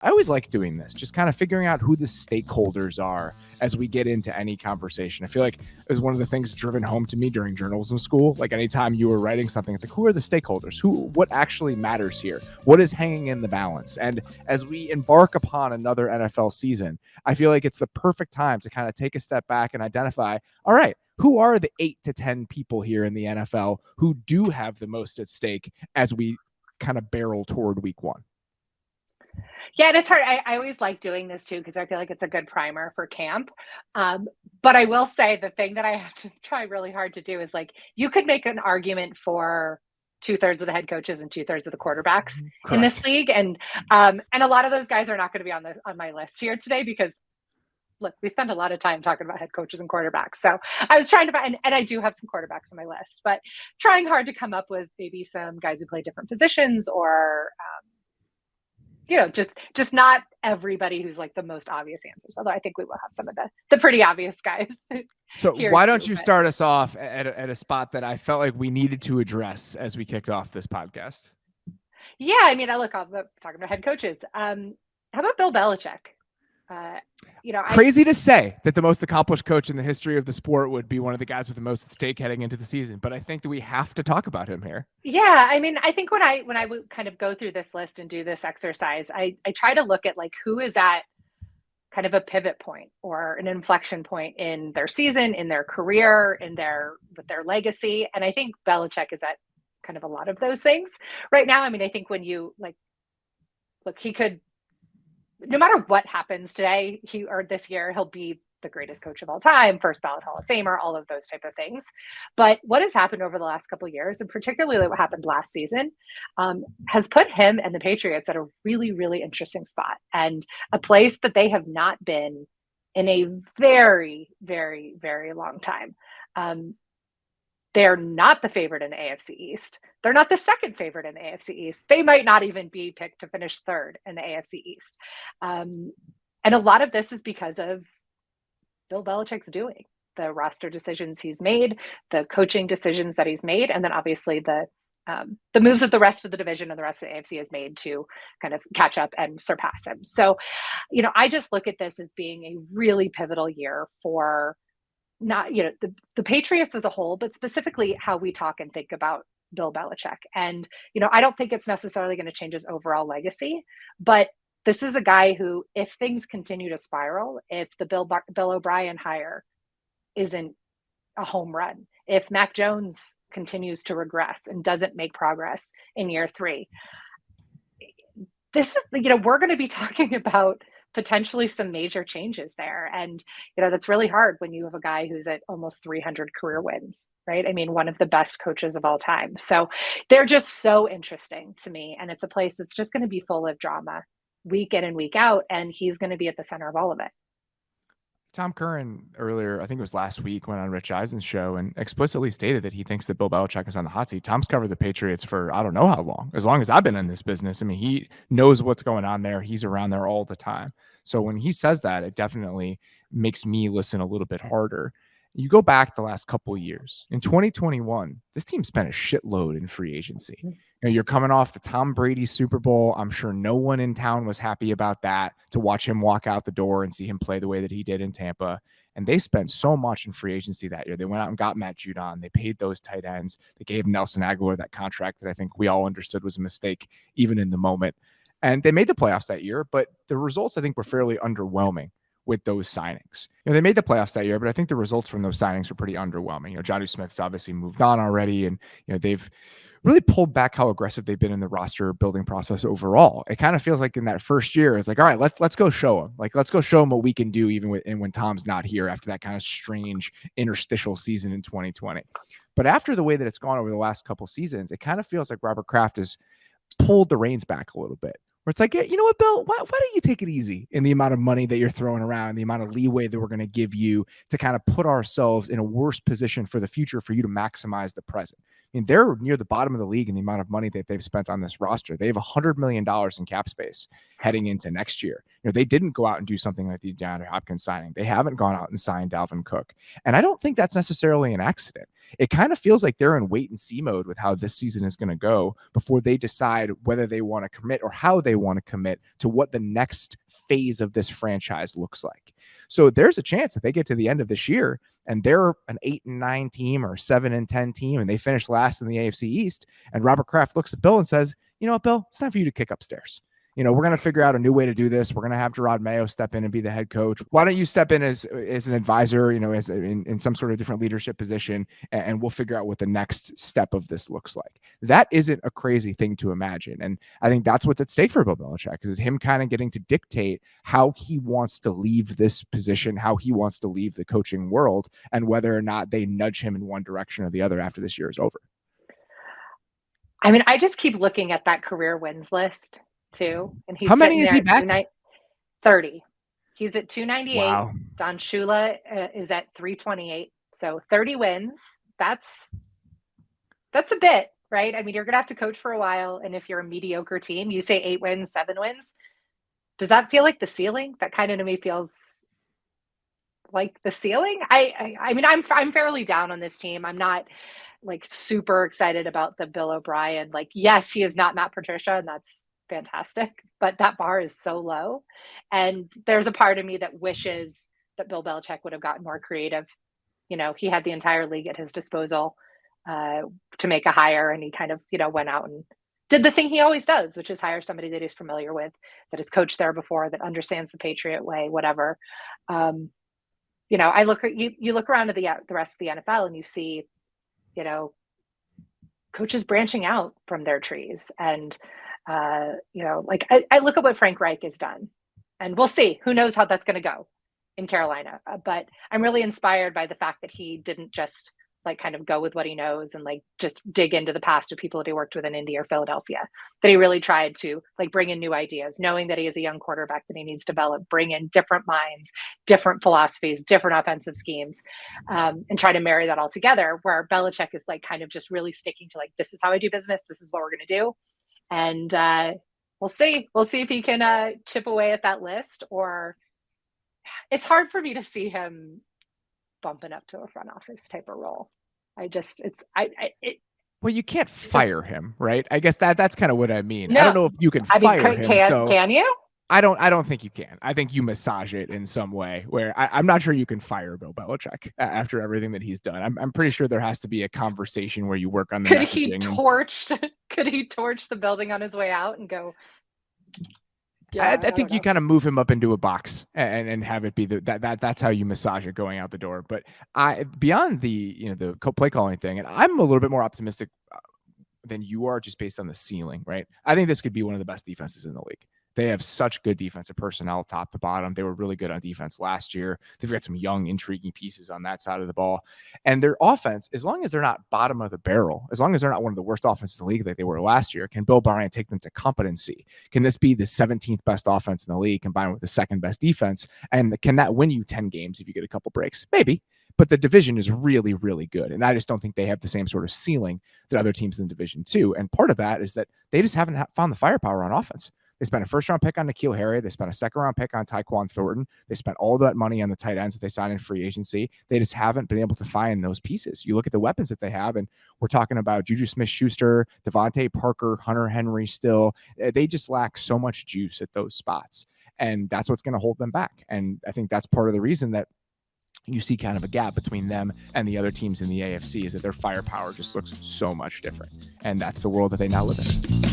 I always like doing this, just kind of figuring out who the stakeholders are as we get into any conversation. I feel like it was one of the things driven home to me during journalism school. Like anytime you were writing something, it's like, who are the stakeholders? What actually matters here? What is hanging in the balance? And as we embark upon another NFL season, I feel like it's the perfect time to kind of take a step back and identify, all right, who are the 8 to 10 people here in the NFL who do have the most at stake as we kind of barrel toward week 1? Yeah, and it's hard. I always like doing this too because I feel like it's a good primer for camp. But I will say the thing that I have to try really hard to do is like you could make an argument for 2/3 of the head coaches and 2/3 of the quarterbacks in this Correct. league, and a lot of those guys are not going to be on my list here today because look, we spend a lot of time talking about head coaches and quarterbacks. So I was trying to find, and I do have some quarterbacks on my list, but trying hard to come up with maybe some guys who play different positions or just not everybody who's like the most obvious answers. Although I think we will have some of the pretty obvious guys. So why don't you start us off at a spot that I felt like we needed to address as we kicked off this podcast? Yeah, I mean, I'm talking about head coaches. How about Bill Belichick? Crazy to say that the most accomplished coach in the history of the sport would be one of the guys with the most at stake heading into the season, but I think that we have to talk about him here. Yeah, I mean, I think when I would kind of go through this list and do this exercise, I try to look at like who is at kind of a pivot point or an inflection point in their season, in their career, with their legacy, and I think Belichick is at kind of a lot of those things right now. I mean, I think when you look, he could. No matter what happens today, this year, he'll be the greatest coach of all time, first ballot Hall of Famer, all of those type of things. But what has happened over the last couple of years, and particularly what happened last season, has put him and the Patriots at a really, really interesting spot and a place that they have not been in a very, very, very long time. They're not the favorite in the AFC East. They're not the second favorite in the AFC East. They might not even be picked to finish third in the AFC East. And a lot of this is because of Bill Belichick's doing, the roster decisions he's made, the coaching decisions that he's made, and then obviously the moves that the rest of the division and the rest of the AFC has made to kind of catch up and surpass him. So, I just look at this as being a really pivotal year for not the Patriots as a whole, but specifically how we talk and think about Bill Belichick. And I don't think it's necessarily going to change his overall legacy, but this is a guy who, if things continue to spiral, if the Bill O'Brien hire isn't a home run, if Mac Jones continues to regress and doesn't make progress in year 3, this is we're going to be talking about potentially some major changes there. And, that's really hard when you have a guy who's at almost 300 career wins, right? I mean, one of the best coaches of all time. So they're just so interesting to me. And it's a place that's just going to be full of drama week in and week out. And he's going to be at the center of all of it. Tom Currans earlier, I think it was last week, went on Rich Eisen's show and explicitly stated that he thinks that Bill Belichick is on the hot seat. Tom's covered the Patriots for I don't know how long, as long as I've been in this business. I mean, he knows what's going on there. He's around there all the time. So when he says that, it definitely makes me listen a little bit harder. You go back the last couple of years. In 2021, this team spent a shitload in free agency. You're coming off the Tom Brady Super Bowl. I'm sure no one in town was happy about that, to watch him walk out the door and see him play the way that he did in Tampa. And they spent so much in free agency that year. They went out and got Matt Judon. They paid those tight ends. They gave Nelson Aguilar that contract that I think we all understood was a mistake, even in the moment. And they made the playoffs that year, but the results, I think, were fairly underwhelming with those signings. They made the playoffs that year, but I think the results from those signings were pretty underwhelming. Jonnu Smith's obviously moved on already, and they've really pulled back how aggressive they've been in the roster building process overall. It kind of feels like in that first year, it's like, all right, let's go show them. Let's go show them what we can do even when Tom's not here after that kind of strange interstitial season in 2020. But after the way that it's gone over the last couple seasons, it kind of feels like Robert Kraft has pulled the reins back a little bit. Where it's like, you know what, Bill, why don't you take it easy in the amount of money that you're throwing around, the amount of leeway that we're going to give you to kind of put ourselves in a worse position for the future for you to maximize the present. mean, they're near the bottom of the league in the amount of money that they've spent on this roster. They have $100 million in cap space heading into next year. They didn't go out and do something like the DeAndre Hopkins signing. They haven't gone out and signed Dalvin Cook. And I don't think that's necessarily an accident. It kind of feels like they're in wait and see mode with how this season is going to go before they decide whether they want to commit or how they want to commit to what the next phase of this franchise looks like. So there's a chance that they get to the end of this year and they're an 8-9 team or 7-10 team, and they finish last in the AFC East. And Robert Kraft looks at Bill and says, you know what, Bill, it's time for you to kick upstairs. We're going to figure out a new way to do this. We're going to have Gerard Mayo step in and be the head coach. Why don't you step in as an advisor, in some sort of different leadership position, and we'll figure out what the next step of this looks like. That isn't a crazy thing to imagine. And I think that's what's at stake for Bill Belichick, is him kind of getting to dictate how he wants to leave this position, how he wants to leave the coaching world, and whether or not they nudge him in one direction or the other after this year is over. I mean, I just keep looking at that career wins list too. And he's how many is he back? 30. He's at 298. Wow. Don Shula is at 328. So 30 wins. That's a bit, right? I mean, you're going to have to coach for a while. And if you're a mediocre team, you say 8 wins, 7 wins. Does that feel like the ceiling? That kind of to me feels like the ceiling. I mean, I'm fairly down on this team. I'm not like super excited about the Bill O'Brien. Like, yes, he is not Matt Patricia, and that's fantastic, but that bar is so low. And there's a part of me that wishes that Bill Belichick would have gotten more creative. He had the entire league at his disposal to make a hire, and he kind of, went out and did the thing he always does, which is hire somebody that he's familiar with, that has coached there before, that understands the Patriot way, whatever. I look at you look around at the rest of the NFL and you see, coaches branching out from their trees. And like I look at what Frank Reich has done, and we'll see. Who knows how that's going to go in Carolina? But I'm really inspired by the fact that he didn't just like kind of go with what he knows and like just dig into the past of people that he worked with in Indy or Philadelphia. That he really tried to like bring in new ideas, knowing that he is a young quarterback that he needs to develop, bring in different minds, different philosophies, different offensive schemes, and try to marry that all together. Where Belichick is like kind of just really sticking to like, this is how I do business. This is what we're going to do. And we'll see if he can chip away at that list, or it's hard for me to see him bumping up to a front office type of role. Well, you can't fire him, right? I guess that's kind of what I mean. No, I don't know if you can fire him. Can you? I don't think you can. I think you massage it in some way where I'm not sure you can fire Bill Belichick after everything that he's done. I'm pretty sure there has to be a conversation where you work on the messaging. Could he torch the building on his way out and go? Yeah, I think you kind of move him up into a box and have it be that's how you massage it going out the door. But beyond the play calling thing, and I'm a little bit more optimistic than you are just based on the ceiling, right? I think this could be one of the best defenses in the league. They have such good defensive personnel top to bottom. They were really good on defense last year. They've got some young, intriguing pieces on that side of the ball. And their offense, as long as they're not bottom of the barrel, as long as they're not one of the worst offenses in the league like they were last year, can Bill O'Brien take them to competency? Can this be the 17th best offense in the league combined with the second best defense? And can that win you 10 games if you get a couple breaks? Maybe. But the division is really, really good. And I just don't think they have the same sort of ceiling that other teams in the division too. And part of that is that they just haven't found the firepower on offense. They spent a first-round pick on N'Keal Harry. They spent a second-round pick on Tyquan Thornton. They spent all that money on the tight ends that they signed in free agency. They just haven't been able to find those pieces. You look at the weapons that they have, and we're talking about Juju Smith-Schuster, Devontae Parker, Hunter Henry still. They just lack so much juice at those spots, and that's what's going to hold them back. And I think that's part of the reason that you see kind of a gap between them and the other teams in the AFC is that their firepower just looks so much different. And that's the world that they now live in.